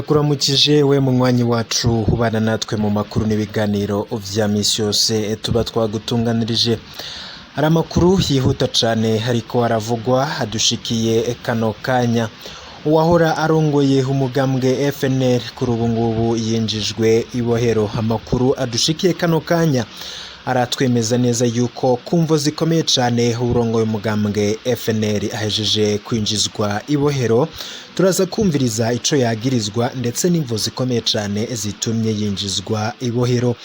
Ndakuramukije we munywanyi wacu ubana natwe mu makuru n'ibiganiro vya misi yose tuba twagutunganirije. Hari amakuru yihuta cane hariko aravugwa adushikiye kano kanya. Uwahora arongoye umugambwe FNL kuri ubu ngubu yinjijwe ibohero. Amakuru adushikiye kano kanya aratwemeza neza yuko kumvo zikomeye cane urongoye umugambwe FNL ahejeje kwinjizwa ibohero. Turaza kumviriza ico yagirizwa ndetse n'imvo zikomeye cane zitumye yinjizwa ibohero.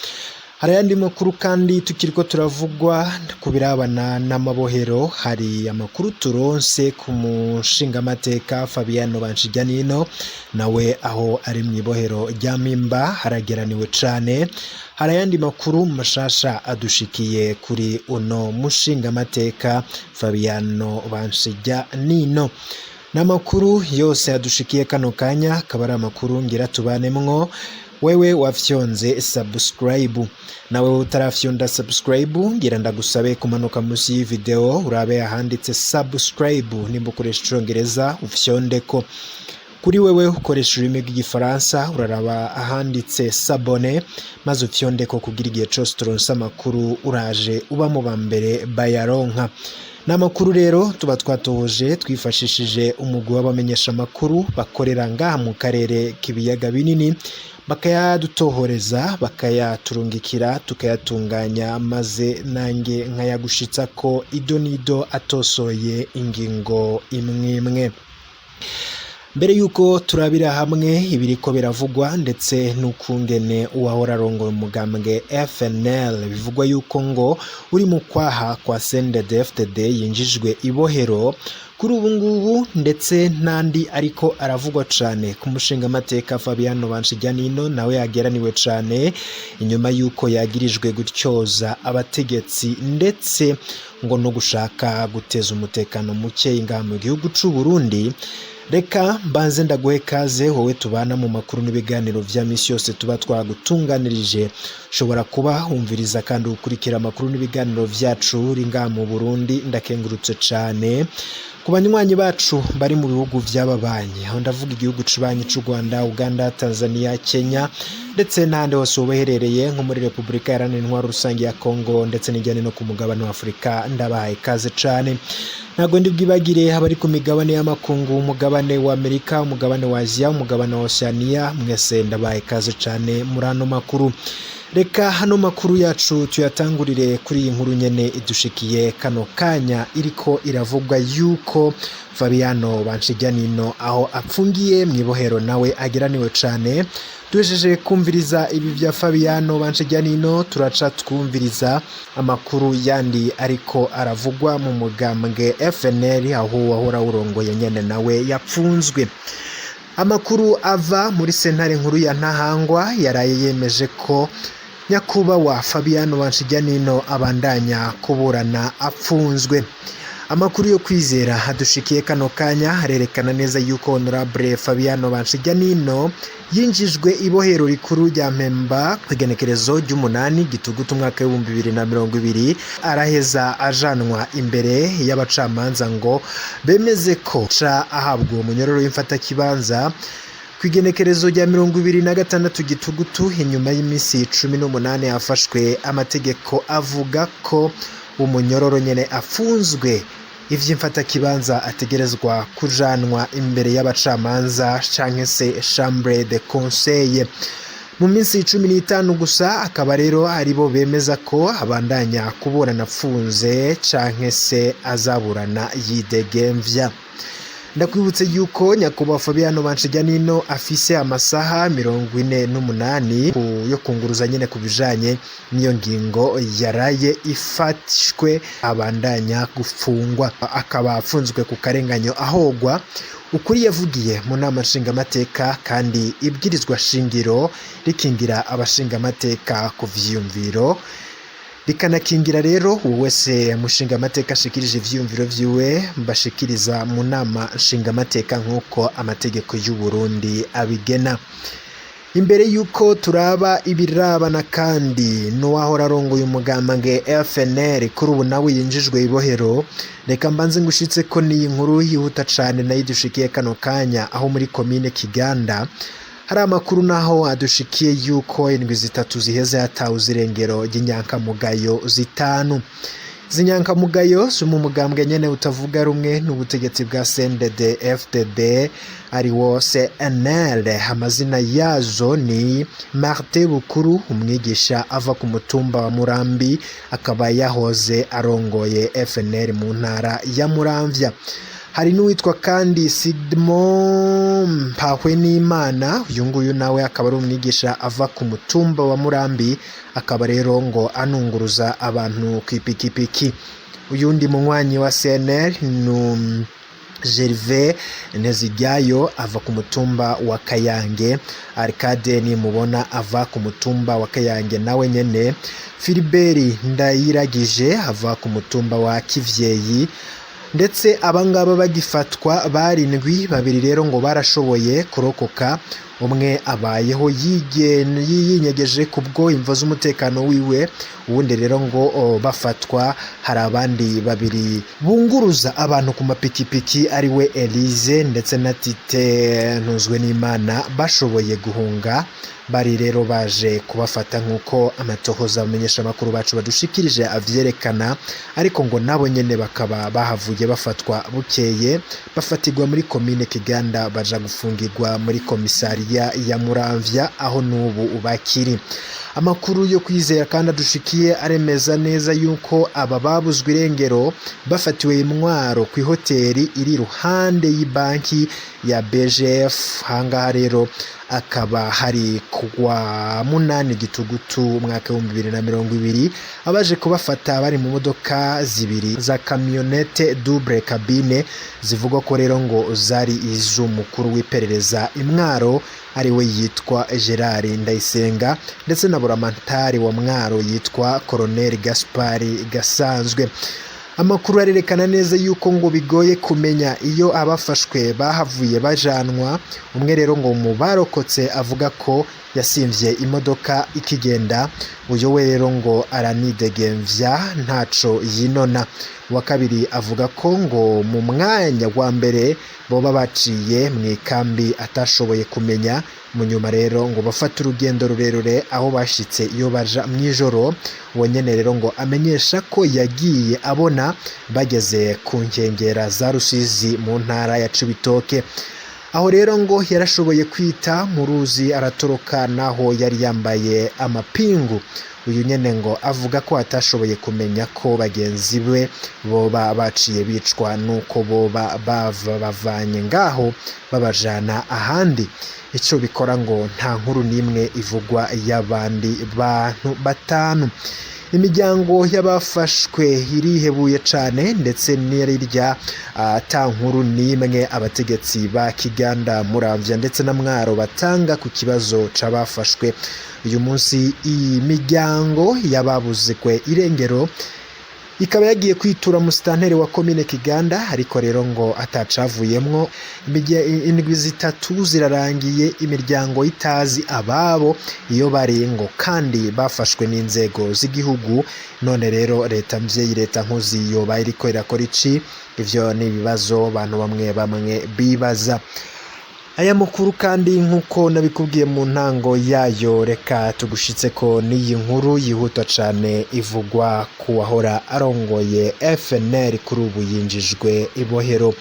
Hari ayandi makuru kandi tukiriko turavugwa kubirabana n'amabohero. Hari amakuru turonse ku mushingamateka Fabiano Banshiganino nawe aho ari mu ibohero rya Mpimba harageraniwe cane. Hari ayandi makuru mashasha adushikiye kuri uno mushingamateka Fabiano Banshiganino. N'amakuru yose adushikiye kano kanya akaba ari amakuru ngira tubanemwo. Wewe wafyonze subscribe, nawe utarafyonda subscribe ngira ndagusabe kumanuka musi y'i video urabe ahanditse subscribe, nimba ukoresha icongereza ufyondeko. Kuri wewe ukoresha ururimi rw'igifaransa uraraba ahanditse s'abonner maze ufyondeko kugira igihe cose turonse amakuru uraje uba mu bambere bayaronka. N'amakuru rero tuba twatohoje twifashishije umugwi w'abamenyesha amakuru bakorera ngaha mu karere k'ibiyaga binini, bakayadutohoreza bakayaturungikira tukayatunganya maze nange nkayagushitsa ko idonido atosoye ingingo imwe. Mbere yuko turabira hamwe ibiriko biravugwa ndetse n'ukungene uwahora arongoye umugambwe FNL bivugwa yuko ngo uri mu kwaha kwa CNDD-FDD yinjijwe ibohero kuri ubu ngubu, ndetse nandi ariko aravugwa cane ku mushingamateka Fabiano Banshiganino nawe yageraniwe cane inyuma yuko yagirijwe gutyoza abategetsi ndetse ngo no gushaka guteza umutekano muke ngaha mu gihugu c'u Burundi. Reka mbanze ndaguhe kaze wowe tubana mu makuru n'ibiganiro vya misi yose tuba twagutunganirije. Shobora kuba umviriza kandi ukurikira amakuru n'ibiganiro vyacu uri ngaha mu Burundi, ndakengurutse cane. Ku banywanyi bacu bari mu bihugu vy'ababanyi, aho ndavuga igihugu c'ubanyi c'u Rwanda, Uganda, Tanzania, Kenya ndetse n'ahandi hose ubaherereye nko muri Republika Iharanira Intwaro Rusange ya Congo ndetse n'ijyane no ku mugabane wa Afurika, ndabahaye kaze cane. Ntago ndi bwibagire abari ku migabane y'amakungu, umugabane wa Amerika, umugabane wa Asia, umugabane wa Oceania, mwese ndabahaye kaze cane muri ano makuru. Reka hano makuru yacu tuyatangurire kuri iyi nkuru nyene idushikiye kano kanya iriko iravugwa yuko Fabiano Banshiganino aho apfungiye mu ibohero nawe ageraniwe cane. Tujeje kumviriza ibi vya Fabiano Banshiganino, turaca twumviriza amakuru yandi ariko aravugwa mu mugambwe FNL aho wahora urongoye nyene nawe yapfunzwe. Amakuru ava muri sentare nkuru ya Ntahangwa yaraye yemeje ko nyakubahwa Fabiano Banshiganino abandanya kuburana apfunzwe. Amakuru yo kwizera adushikiye kano kanya harerekana neza yuko Honorable Fabiano Banshiganino yinjijwe ibohero rikuru rya Mpemba kwigenekerezo ry'umunani Gitugutu umwaka w'2020, araheza ajanwa imbere y'abacamanza ngo bemeze ko ca ahabwa umunyororo w'imfata kibanza kwigenekerezo rya 26 Gitugutu. Inyuma y'imisi 18 afashwe, amategeko avuga ko umunyororo nyene afunzwe ivy'imfata kibanza ategerezwa kujanwa imbere y'abacamanza canke se chambre de conseil mu minsi 15 gusa. Akaba rero aribo bemeza ko abandanya kuburana apfunze canke se azaburana yidegemvya. Ndakwibutse yuko nyakubahwa Fabiano Banshiganino afise amasaha 48 yo kunguruza nyene kubijanye n'iyo ngingo yaraye ifashwe abandanya gufungwa. Akaba afunzwe ku karenganyo ahogwa ukuri yavugiye mu nama nshingamateka, kandi ibwirizwa shingiro rikingira abashingamateka ku vyiyumviro rikanakingira rero wese mushingamateka ashikirije ivyiyumviro vyiwe mbashikiriza mu nama nshingamateka nk'uko amategeko y'u Burundi abigena. Imbere yuko turaba ibirabana kandi n'uwahora arongoye umugambwe FNL kuri ubu nawe yinjijwe ibohero, reka mbanze ngushitse ko ni inkuru yihuta cane nayo idushikiye kano kanya aho muri komine Kiganda hari amakuru naho adushikiye yuko indwi zitatu ziheze hatawe irengero ry'inyankamugayo zitanu. Izi nyankamugayo zo mu mugambwe nyene utavuga rumwe n'ubutegetsi bwa CNDD-FDD ariwo CNL. Amazina yazo ni Martin Bukuru, umwigisha ava ku mutumba wa Murambi, akaba yahoze arongoye FNL mu ntara ya Muramvya. Hari n'uwitwa kandi Sidmon Mpahwenimana, uyu nguyu nawe akaba ari umwigisha ava ku mutumba wa Murambi, akaba rero ngo anunguruza abantu kw'ipikipiki. Uyundi munywanyi wa CNL ni Gervais Nteziryayo ava ku mutumba wa Kayange. Arcade Nimubona ava ku mutumba wa Kayange nawe nyene. Philibert Ndayiragije ava ku mutumba wa Kivyeyi. Ndetse abangaba bagifatwa barindwi, babiri rero ngo barashoboye kurokoka, umwe abayeho yinyegeje kubwo imvo z'umutekano wiwe, uwundi rero ngo bafatwa hari abandi babiri bunguruza abantu ku mapikipiki ariwe Elise ndetse na Tite Ntuzwenimana bashoboye guhunga. Bari rero baje kubafata nk'uko amatohoza amenyesha makuru bacu badushikirije avyerekana, ariko ngo nabo nyene bakaba bahavuye bafatwa bukeye, bafatirwa muri komine Kiganda baja gufungirwa muri komisariya ya Muramvya aho n'ubu bakiri. Amakuru yo kwizera kandi adushikiye aremeza neza yuko aba babuzwe irengero bafatiwe imwaro ku hoteli iri ruhande y'ibanki ya BGF. Hangaha rero akaba hari kuwa 8 Gitugutu umwaka wa 2020 abaje kubafata bari mu modoka zibiri za kamionete double cabine, zivugwa ko rero ngo zari iz'umukuru w'iperereza imwaro ariwe yitwa Gerard Ndayisenga, ndetse na buramatari wa Mwaro yitwa Colonel Gaspari Gasanzwe. Amakuru arerekana neza yuko ngo bigoye kumenya iyo abafashwe bahavuye bajanwa. Umwe rero ngo mu barokotse avuga ko yasimvye imodoka ikigenda, uyo we rero ngo aranidegemvya ntaco yinona. Wa kabiri avuga ko ngo mu mwanya wa mbere boba baciye mu ikambi atashoboye kumenya, mu nyuma rero ngo bafata urugendo rurerure aho bashitse iyo baja mwijoro. Uwo nyene rero ngo amenyesha ko yagiye abona bageze ku nkengera za Rusizi mu ntara ya Cibitoke. Aho rero ngo yarashoboye kwita mu ruzi aratoroka naho yari yambaye amapingu. Uyu nyene ngo avuga ko atashoboye kumenya ko bagenzi be boba baciye bicwa nuko boba bavanye ngaho babajana ahandi. Ico bikora ngo nta nkuru nimwe ivugwa y'abandi bantu batanu. Imiryango y'abafashwe irihebuye cane, ndetse n'irirya ata nkuru nimwe abategetsi ba Kiganda, Muramvya ndetse na Mwaro batanga ku kibazo c'abafashwe. Uyu munsi imiryango y'ababuzwe irengero ikaba yagiye kwitura musitanteri wa komine Kiganda, ariko rero ngo atacavuyemwo. Indwi zitatu zirarangiye imiryango itazi ababo iyo bari ngo kandi bafashwe n'inzego z'igihugu. None rero leta mvyeyi, leta nkozi yoba iriko irakora iki? Ivyo ni ibibazo abantu bamwe bibaza. Aya makuru kandi nkuko nabikubwiye mu ntango yayo, reka tugushitse ko n'iyi nkuru yihuta cane ivugwa ku wahora arongoye FNL kuri ubu yinjijwe ibohero.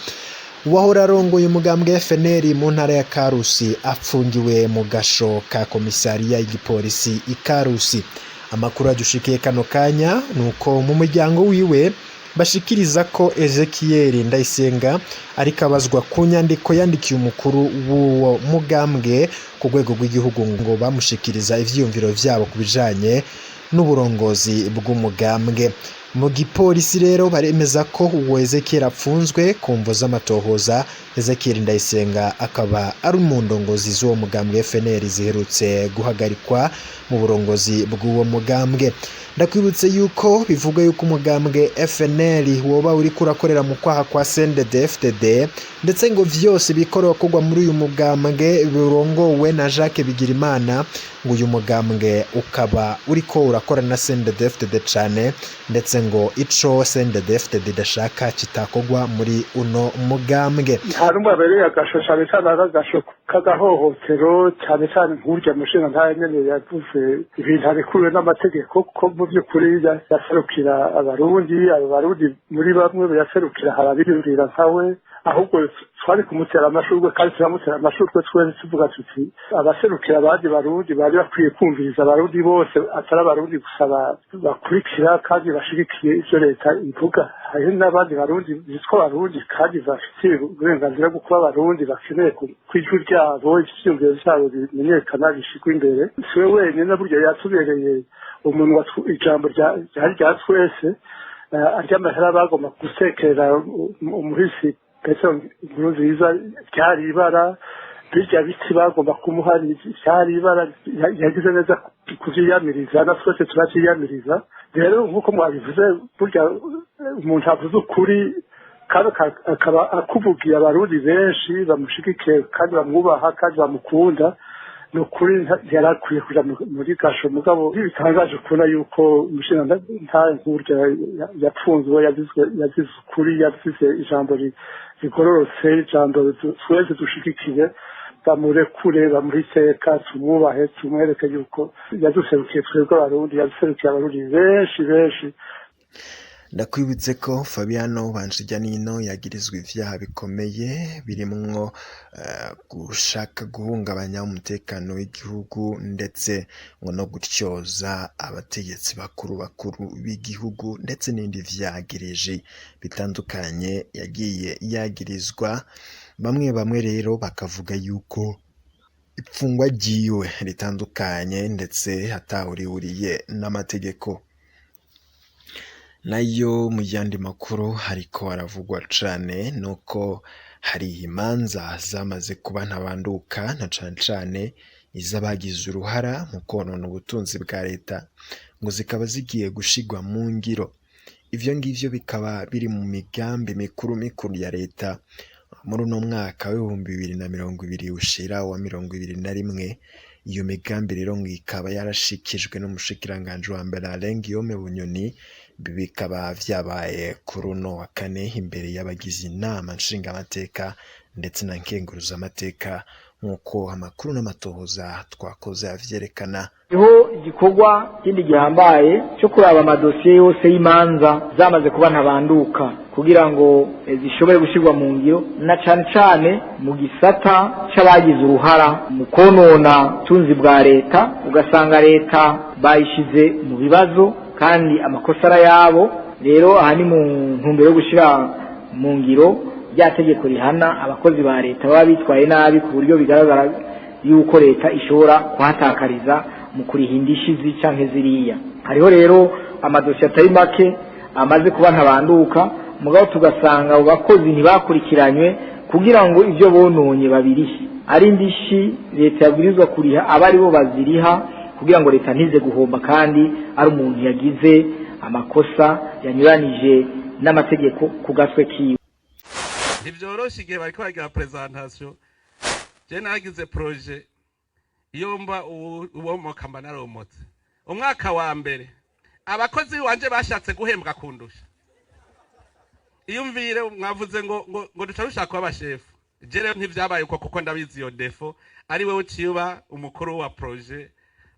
Uwahora arongoye umugambwe FNL mu ntara ya Karusi apfungiwe mu gasho ka komisariya y'igipolisi ikarusi. Amakuru adushikiye kano kanya nuko mu muryango wiwe bashikiriza ko Ezekiel Ndayisenga ariko abazwa ku nyandiko yandikiye umukuru w'uwo mugambwe ku rwego rw'igihugu ngo bamushikiriza ivyiyumviro vyabo kubijanye n'uburongozi bw'umugambwe. Mu gipolisi rero baremeza ko uwo Ezekiel apfunzwe ku mvo z'amatohoza. Ezekiel Ndayisenga akaba ari mu ndongozi z'uwo mugambwe FNL ziherutse guhagarikwa mu burongozi bw'uwo mugambwe. Ndakwibutse yuko bivuga yuko umugambwe FNL woba uri kurakorera mu kwaha kwa CNDD-FDD, ndetse ngo vyose bikora kugwa muri uyu mugambwe birongowe na Jacques Bigirimana, ngo uyu mugambwe ukaba uriko urakora na CNDD-FDD cane, ndetse ngo ico CNDD-FDD didashaka kitakogwa muri uno mugambwe. Hari umwe agasho cyane cyane agasho kagahohotero cyane cyane nk'urya mushinga nta nyene yavuze ibintu arekuwe n'amategeko ko mu by'ukuri yaserukira abarundi muri bamwe yaserukira harabirindira nkawe ahubwo twari kumutera amashurwe kandi turamutera amashurwe twese tuvuga tuti abaserukira abandi barundi bari bakwiye kumviriza abarundi bose atari abarundi gusa bakurikira kandi bashigikiye ivyo leta ivuga. Hari n'abandi barundi bitwa abarundi kandi bafite uburenganzira bwo kuba abarundi bakeneye kwijwi ryabo ivyiyumviro vyabo bimenyekana bishigwa imbere. Siwe wenyene burya yatubereye umuntu ijambo rya twese aryamahera bagomba gusekera umuhisi Petero Nkurunziza ryari ibara birya biti bagomba kumuhari ryari ibara yagize neza kuvyiyamiriza na twese turavyiyamiriza. Rero nk'uko mwabivuze burya umuntu avuze ukuri kandi akaba akuvugiye abarundi benshi bamushigikiye kandi bamwubaha kandi bamukunda ni ukuri yarakwiye kuja muri gasho mugabo bitangaje kubona yuko umushinga nta nkurya yapfunzwe yazize ukuri yazize ijambo rigororotse ijambo twese dushigikiye bamurekure bamuriteka tumwubahe tumwereke yuko yaduserukiye twebwe abarundi yaduserukiye abarundi benshi. Ndakwibutse ko Fabiano Banshijyanino yagirizwa ivyaha bikomeye birimwo gushaka guhungabanya umutekano w'igihugu ndetse ngo no gutyoza abategetsi bakuru b'igihugu ndetse n'indi vyagirije bitandukanye yagiye yagirizwa. Bamwe rero bakavuga yuko ipfungwa ryiwe ritandukanye ndetse hatahuriye n'amategeko. Nayo mu yandi makuru hariko haravugwa cane nuko hari imanza zamaze kuba ntabanduka na cane iz'abagize uruhara mu konona ubutunzi bwa leta ngo zikaba zigiye gushigwa mu ngiro. Ivyo ngivyo bikaba biri mu migambi mikuru ya leta muri uno mwaka w'2020 ushira wa 2021. Iyo migambi rero ngo ikaba yarashikijwe n'umushikiranganje wa mbere Alain Guillaume Bunyoni. Bikaba vyabaye kuri uno wa kane imbere y'abagize inama nshingamateka ndetse na nkenguruzamateka nk'uko amakuru n'amatohoza twakoze avyerekana. Iho igikorwa kindi gihambaye cyo kuraba amadosiye yose y'imanza zamaze kuba ntabanduka kugira ngo zishobore gushirwa mu ngiro na cane mu gisata c'abagize uruhara mu konona tunzi bwa leta. Ugasanga leta bayishize mu bibazo kandi amakosa yabo. Rero aha ni mu ntumbero yo gushira mu ngiro rya tegeko rihana abakozi ba leta baba bitwaye nabi ku buryo bigaragara yuko leta ishobora kuhatakariza mu kurihindishizi canke ziriya. Hariho rero amadosiye atari make amaze kuba ntabanduka mugabo tugasanga abo bakozi ntibakurikiranywe kugira ngo ivyo bononye babirihe ari indishi leta yabwirizwa kuriha abari bo baziriha kugira ngo leta ntize guhomba kandi ari umuntu yagize amakosa yanyuranije n'amategeko ku gatwe kiwe. Ntivyoroshe igihe bariko bagira presentation je nagize projet iyo mba uwomoka mba naromotse. Umwaka wa mbere abakozi wanje bashatse guhembwa kundusha. Iyumvire mwavuze ngo ducarushaka kuba abashefu. Je rero ntivyabaye uko kuko ndabizi iyo defo ari wewe uciba umukuru wa projet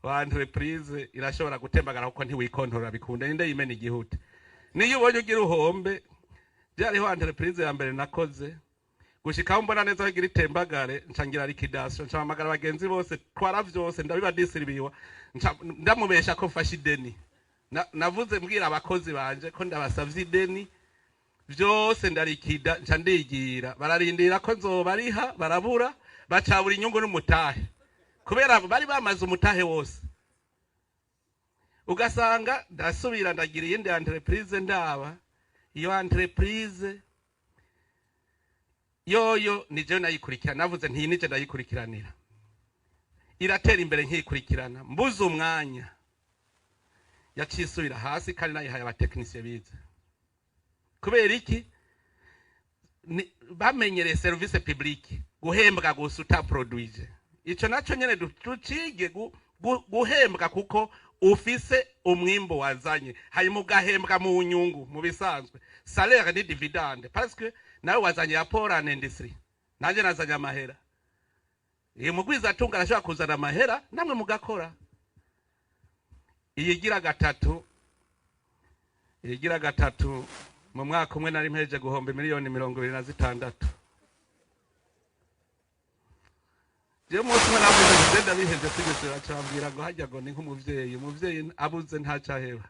wa entreprise irashobora gutembagara kuko ntiwikontorora bikunda ninde yimena igihute. Niyo ubonye ugira uhombe byariho entreprise ya mbere nakoze gushikaho mbona neza agira itembagare ncangira liquidation ncamagara abagenzi bose twara vyose ndabiba distribuwa ndamubesha ko mfashe ideni navuze mbwira abakozi banje ko ndabasavye ideni vyose ndarikida nca ndigira bararindira ko nzobariha barabura bacabura inyungu n'umutahe kubera bari bamaze umutahe wose. Ugasanga ndasubira ndagira iyindi entreprise ndaba iyo entreprise yoyo nije nayikurikirana navuze nti nije ndayikurikiranira iratera imbere nkikurikirana mbuze umwanya yacisubira hasi kandi nayihaye abatekinisiye bize kubera iki bamenyereye service publique guhembwa gusa utaproduise ico naco nyene ducige guhembwa kuko ufise umwimbo wazanye hanyuma ugahembwa mu nyungu mu bisanzwe salaire ni dividende parce que nawe wazanye rapport en industrie nanje nazanye amahera iyo mugwiza atunga arashobora kuzana amahera namwe mugakora iyigira gatatu mu mwaka umwe nari mpeje guhomba miliyoni 26 je umunsi umwe navuze ndabiheze sigeze bacambwira ngo hajya ngo ni nk'umuvyeyi abuze ntacaheba